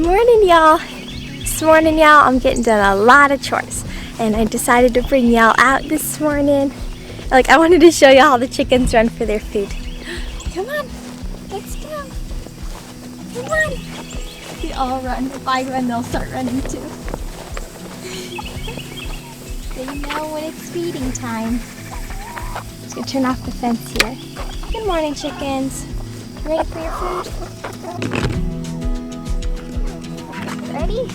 morning, y'all. This morning, y'all, I'm getting done a lot of chores, and I decided to bring y'all out this morning. Like, I wanted to show y'all how the chickens run for their food. Come on, let's go. Come on. They all run. If I run, they'll start running too. They know when it's feeding time. Just gonna turn off the fence here. Good morning, chickens. Ready for your food? Ready?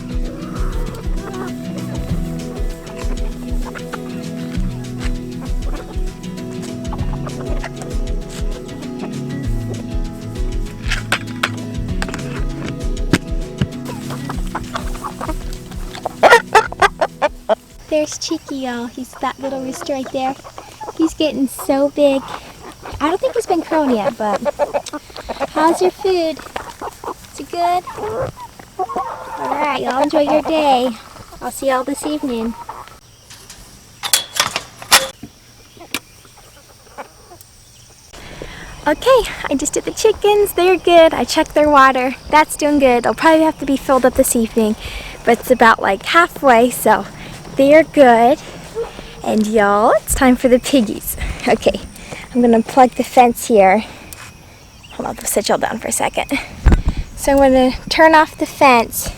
There's Cheeky, y'all. He's that little rooster right there. He's getting so big. I don't think he's been grown yet, but how's your food? Is it good? Alright, y'all enjoy your day. I'll see y'all this evening. Okay, I just did the chickens. They're good. I checked their water. That's doing good. They'll probably have to be filled up this evening, but it's about like halfway, so they're good. And y'all, it's time for the piggies. Okay, I'm gonna plug the fence here. Hold on, I'll sit y'all down for a second. So I'm gonna turn off the fence.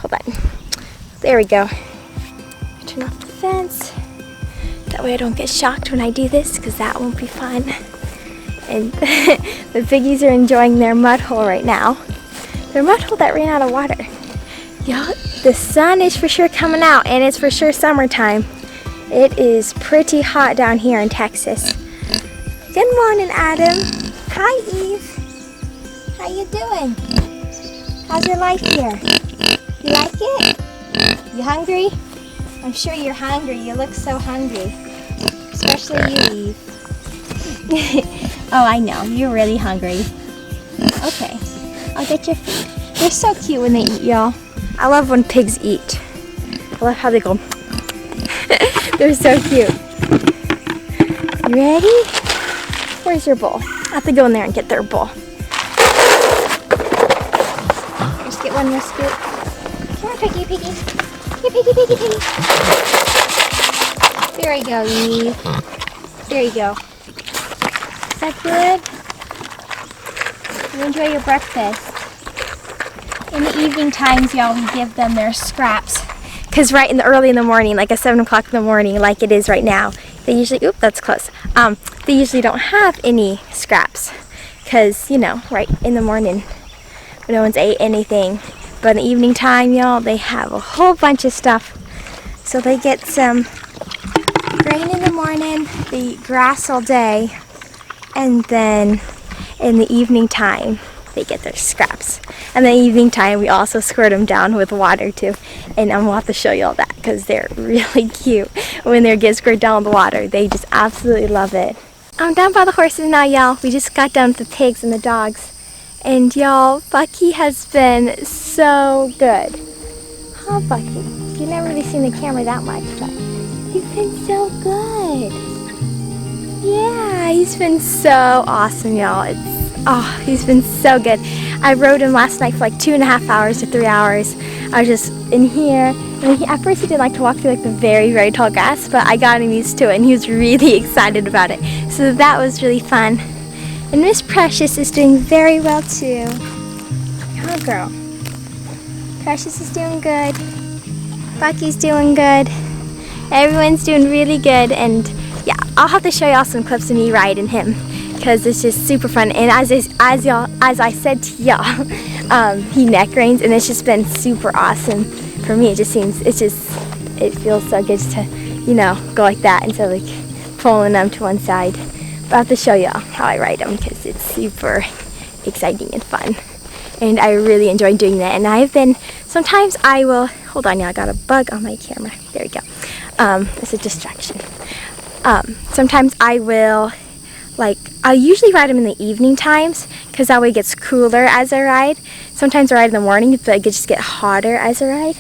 Hold on. There we go. Turn off the fence. That way I don't get shocked when I do this, because that won't be fun. And the piggies are enjoying their mud hole right now. Their mud hole that ran out of water. Y'all, the sun is for sure coming out, and it's for sure summertime. It is pretty hot down here in Texas. Good morning, Adam. Hi, Eve. How you doing? How's your life here? You like it? You hungry? I'm sure you're hungry. You look so hungry. Especially you, Eve. Oh, I know. You're really hungry. Okay. I'll get your food. They're so cute when they eat, y'all. I love when pigs eat. I love how they go. They're so cute. You ready? Where's your bowl? I have to go in there and get their bowl. Just get one more scoop. Come on, piggy, piggy. Here, piggy, piggy, piggy. There you go, Eve. There you go. Is that good? You enjoy your breakfast. In the evening times, y'all, we give them their scraps. Because right early in the morning, like at 7 o'clock in the morning, like it is right now, they usually, oop, that's close. They usually don't have any scraps. Because, you know, right in the morning, no one's ate anything. But in the evening time, y'all, they have a whole bunch of stuff. So they get some grain in the morning, they eat grass all day, and then in the evening time, they get their scraps. And the evening time, we also squirt them down with water too. And I'm going to have to show you all that because they're really cute. When they get squirted down with the water, they just absolutely love it. I'm down by the horses now, y'all. We just got done with the pigs and the dogs. And y'all, Bucky has been so good. Huh, Bucky? You've never really seen the camera that much, but he's been so good. Yeah, he's been so awesome, y'all. He's been so good. I rode him last night for like 2.5 hours to 3 hours. I was just in here. And at first he didn't like to walk through like the very, very tall grass, but I got him used to it and he was really excited about it. So that was really fun. And Miss Precious is doing very well too. Oh, girl. Precious is doing good. Bucky's doing good. Everyone's doing really good. And yeah, I'll have to show y'all some clips of me riding him because it's just super fun. And as I said to y'all, he neck reins, and it's just been super awesome for me. It feels so good to, you know, go like that instead of like pulling them to one side. But I have to show y'all how I ride them because it's super exciting and fun. And I really enjoy doing that. And sometimes I will, hold on, y'all, I got a bug on my camera. There we go. It's a distraction. Sometimes I usually ride them in the evening times because that way it gets cooler as I ride. Sometimes I ride in the morning, but it just get hotter as I ride.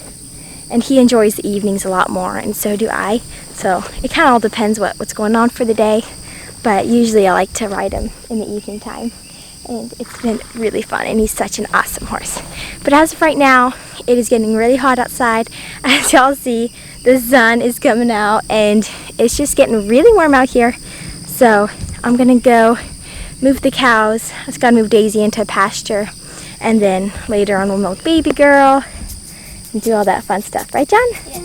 And he enjoys the evenings a lot more, and so do I. So it kind of all depends what's going on for the day. But usually I like to ride him in the evening time. and it's been really fun, and he's such an awesome horse. But as of right now, it is getting really hot outside. As y'all see, the sun is coming out, and it's just getting really warm out here. So I'm gonna go move the cows. I just gotta move Daisy into a pasture, and then later on we'll milk baby girl and do all that fun stuff. Right, John? Yeah.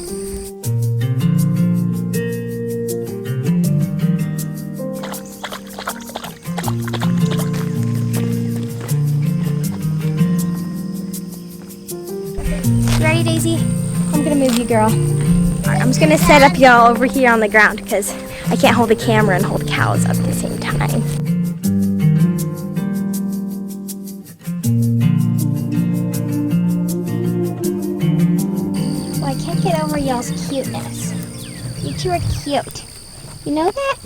Ready, Daisy? I'm gonna move you, girl. Alright, I'm just gonna set up y'all over here on the ground because I can't hold the camera and hold cows at the same time. Well, I can't get over y'all's cuteness. You two are cute. You know that?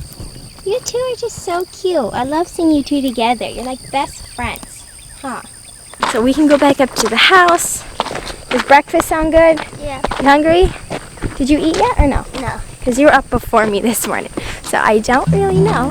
You two are just so cute. I love seeing you two together. You're like best friends. Huh? So we can go back up to the house. Does breakfast sound good? Yeah. You hungry? Did you eat yet or no? No. Because you were up before me this morning. So I don't really know.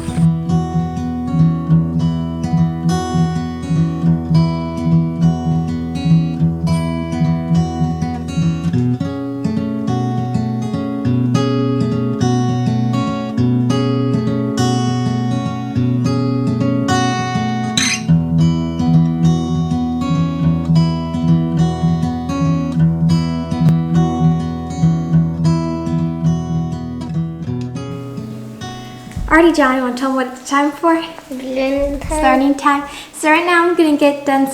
Alrighty, John, you want to tell them what it's time for? Learning time. So right now I'm going to get done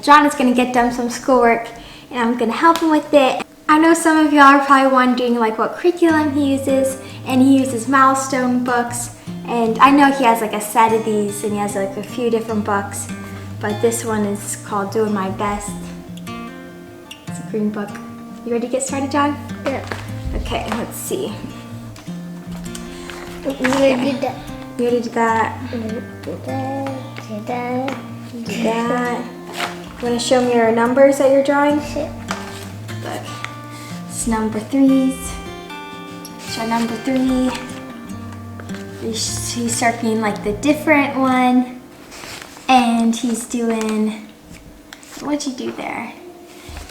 John is going to get done some schoolwork, and I'm going to help him with it. I know some of y'all are probably wondering like what curriculum he uses, and he uses milestone books, and I know he has like a set of these, and he has like a few different books, but this one is called Doing My Best. It's a green book. You ready to get started, John? Yeah. Okay, let's see. We already did that. You already did that. Did that. Do that. You want to show me your numbers that you're drawing? Sure. Look. It's number 3s. Show number 3. He's circling like the different one. And he's doing, what'd you do there?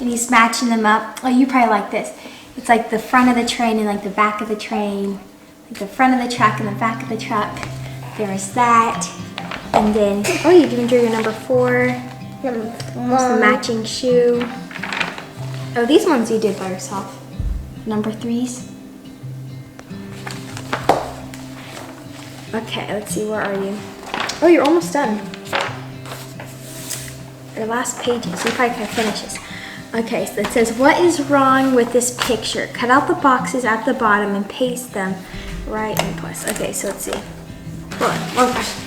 And he's matching them up. Oh, you probably like this. It's like the front of the train and like the back of the train. The front of the truck and the back of the truck. There's that. And then, oh, you didn't draw your number 4. There's the matching shoe. Oh, these ones you did by yourself. Number 3s. Okay, let's see, where are you? Oh, you're almost done. The last pages, you probably can finish this. Okay, so it says, what is wrong with this picture? Cut out the boxes at the bottom and paste them right in place. Okay, so let's see. Hold on, one question.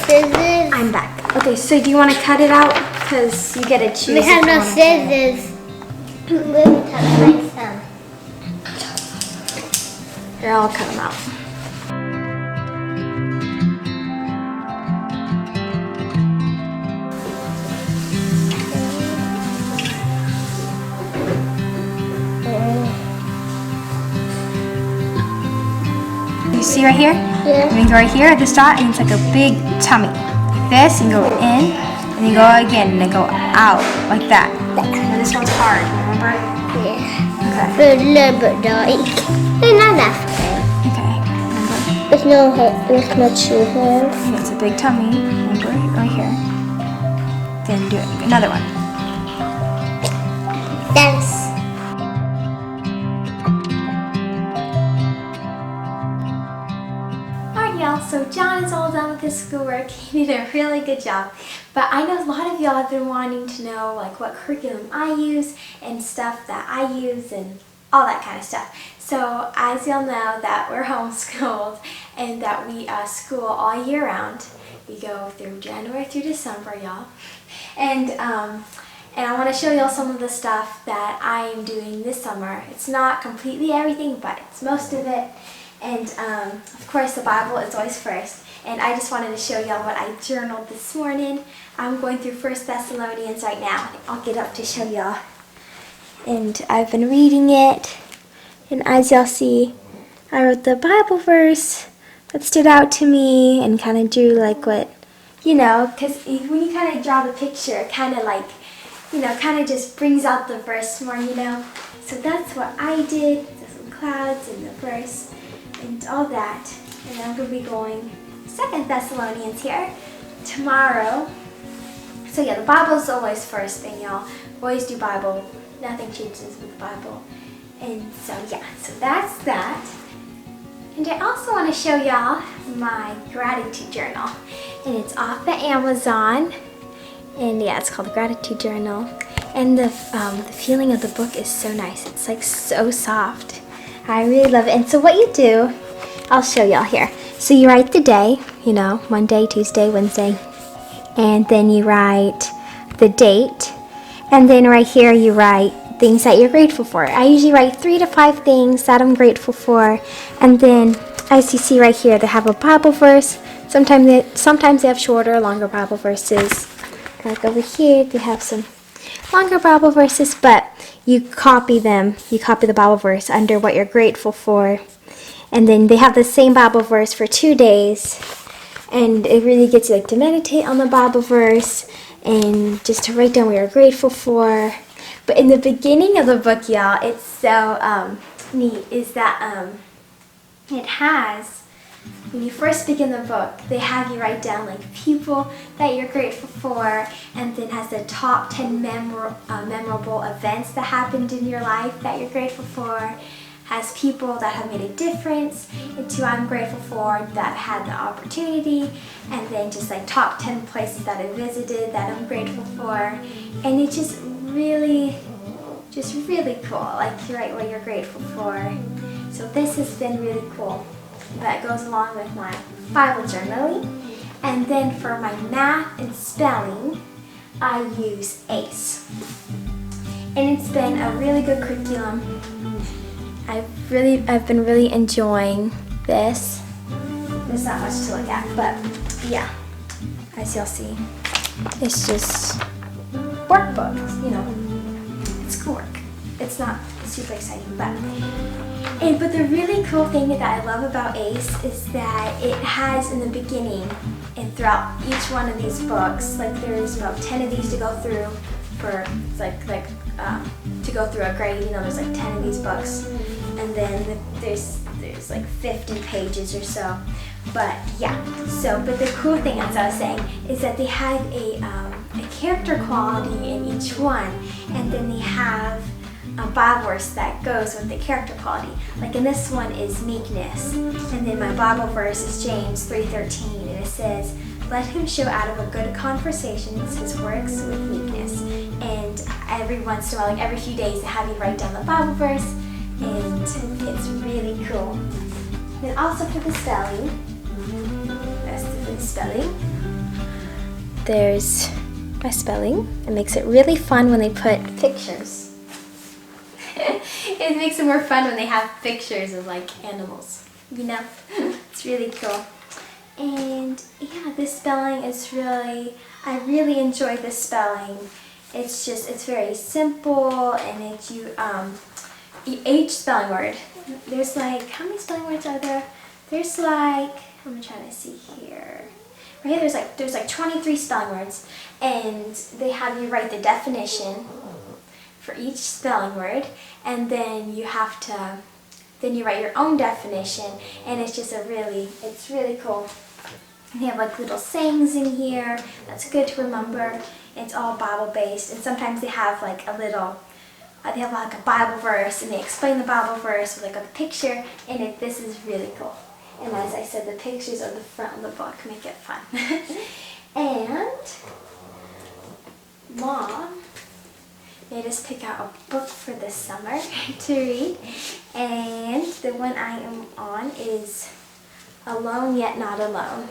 Scissors. I'm back. Okay, so do you want to cut it out? Because you get to choose. We have no scissors. Let me cut some. Here, I'll cut them out. You see right here? Yeah. You go right here at this dot, and it's like a big tummy. Like this, and go in, and then go again, and then go out, like that. Now this one's hard, remember? Yeah. Okay. A little bit dark. Not that Okay, remember? There's no true hair. And it's a big tummy, remember? Right here. Then do it. Another one. Thanks. Y'all, so John is all done with his schoolwork. He did a really good job. But I know a lot of y'all have been wanting to know like what curriculum I use and stuff that I use and all that kind of stuff. So as y'all know that we're homeschooled and that we school all year round. We go through January through December, y'all. And I want to show y'all some of the stuff that I am doing this summer. It's not completely everything, but it's most of it. And of course the Bible is always first. And I just wanted to show y'all what I journaled this morning. I'm going through 1 Thessalonians right now. I'll get up to show y'all. And I've been reading it. And as y'all see, I wrote the Bible verse what stood out to me, and kind of drew like what, because when you kind of draw the picture, it kind of like, kind of just brings out the verse more, So that's what I did. There's some clouds and the verse and all that. And I'm going to be going 2 Thessalonians here tomorrow. So yeah, the Bible's always first thing, y'all. Always do Bible. Nothing changes with the Bible. And so yeah, so that's that. And I also want to show y'all my gratitude journal. And it's off of Amazon. And yeah, it's called the Gratitude Journal. And the feeling of the book is so nice. It's like so soft. I really love it. And so what you do, I'll show y'all here. So you write the day, Monday, Tuesday, Wednesday. And then you write the date. And then right here you write things that you're grateful for. I usually write 3 to 5 things that I'm grateful for. And then, as you see right here, they have a Bible verse. Sometimes they have shorter, longer Bible verses. Like over here, they have some longer Bible verses, but you copy them. You copy the Bible verse under what you're grateful for. And then they have the same Bible verse for 2 days. And it really gets you like to meditate on the Bible verse and just to write down what you're grateful for. But in the beginning of the book, y'all, it's so neat, is that it has, when you first begin the book, they have you write down like people that you're grateful for, and then has the top 10 memorable events that happened in your life that you're grateful for. Has people that have made a difference, and 2 I'm grateful for that had the opportunity, and then just like top 10 places that I visited that I'm grateful for. And it's just really cool. Like you write what you're grateful for. So this has been really cool. That goes along with my Bible journaling. And then for my math and spelling, I use ACE. And it's been a really good curriculum. I've been really enjoying this. There's not much to look at, but yeah, as y'all see, it's just workbooks, it's schoolwork. It's not super exciting, but the really cool thing that I love about ACE is that it has in the beginning and throughout each one of these books, like there's about 10 of these to go through for to go through a grade. There's like 10 of these books, and then there's like 50 pages or so. But yeah, but the cool thing, as I was saying, is that they have a character quality in each one, and then they have a Bible verse that goes with the character quality. Like in this one is meekness, and then my Bible verse is James 3:13, and it says, "Let him show out of a good conversations his works with meekness." And every once in a while, like every few days, they have you write down the Bible verse, and it's really cool. Then also for the spelling, there's my spelling. It makes it really fun when they put pictures. It makes it more fun when they have pictures of like animals, It's really cool. And yeah, this spelling is I really enjoy this spelling. It's very simple, and each spelling word, there's like, how many spelling words are there? There's like, I'm trying to see here. Right here, there's like 23 spelling words, and they have you write the definition for each spelling word, and then you write your own definition, and it's really cool. And they have like little sayings in here that's good to remember. It's all Bible based, and sometimes they have like they have like a Bible verse, and they explain the Bible verse with like a picture, and this is really cool. And as I said, the pictures of the front of the book make it fun. And Mom made us pick out a book for this summer to read, and the one I am on is Alone Yet Not Alone.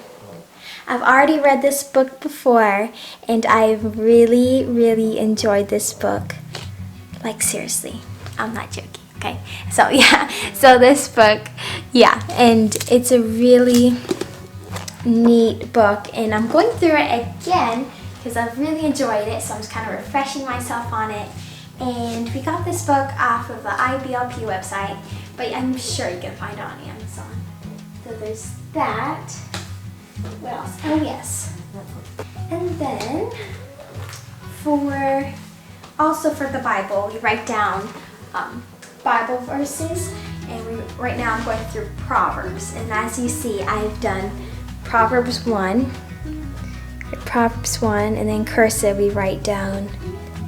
I've already read this book before, and I've really, really enjoyed this book. Like seriously, I'm not joking, okay? So yeah, this book, and it's a really neat book, and I'm going through it again because I've really enjoyed it, so I'm just kind of refreshing myself on it. And we got this book off of the IBLP website, but I'm sure you can find it on Amazon. So there's that. What else? Oh yes. And then also for the Bible, we write down Bible verses, and right now I'm going through Proverbs, and as you see, I've done Proverbs 1, and then cursive we write down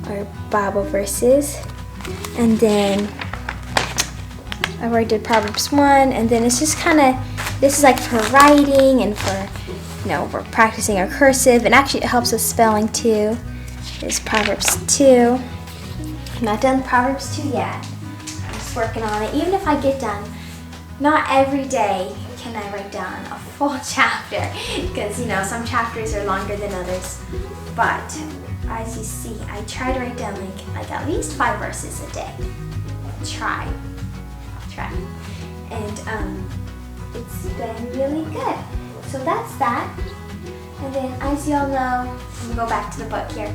our Bible verses, and then I already did Proverbs 1, and then it's just kind of, this is like for writing and for, we're practicing our cursive, and actually it helps with spelling too. There's Proverbs 2. I'm not done Proverbs 2 yet. I'm just working on it. Even if I get done, not every day can I write down a full chapter, because some chapters are longer than others. But as you see, I try to write down like at least 5 verses a day. Try. And it's been really good. So that's that. And then, as y'all know, I'm gonna go back to the book here.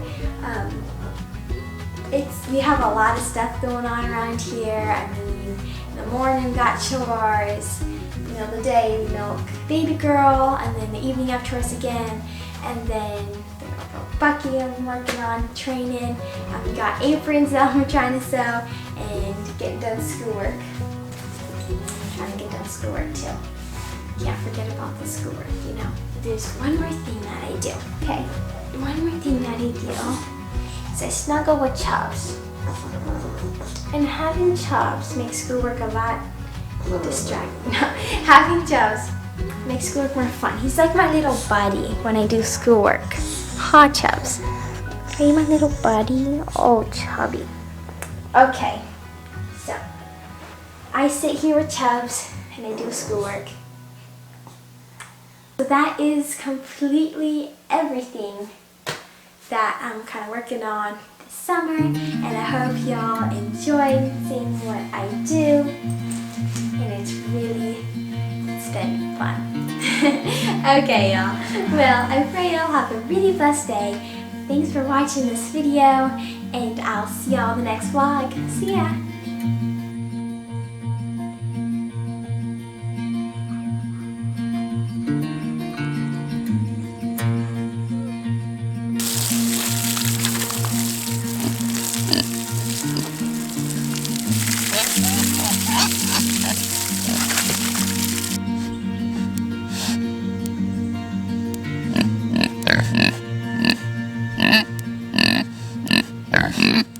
We have a lot of stuff going on around here. I mean, in the morning we got chores, middle of the day we milk baby girl, and then the evening have chores again, and then the little Bucky I'm working on training. We got aprons that we're trying to sew, and getting done schoolwork. Trying to get done schoolwork too. Can't forget about the schoolwork, There's one more thing that I do, okay? One more thing that I do is I snuggle with Chubbs. And having Chubbs makes schoolwork a lot distracting. Having Chubbs makes schoolwork more fun. He's like my little buddy when I do schoolwork. Ha, Chubbs. Are you my little buddy? Oh, Chubby. Okay, so I sit here with Chubbs and I do schoolwork. So that is completely everything that I'm kind of working on this summer, and I hope y'all enjoy seeing what I do, and it's been fun. Okay, y'all. Well, I pray y'all have a really blessed day. Thanks for watching this video, and I'll see y'all in the next vlog. See ya! Mm-hmm.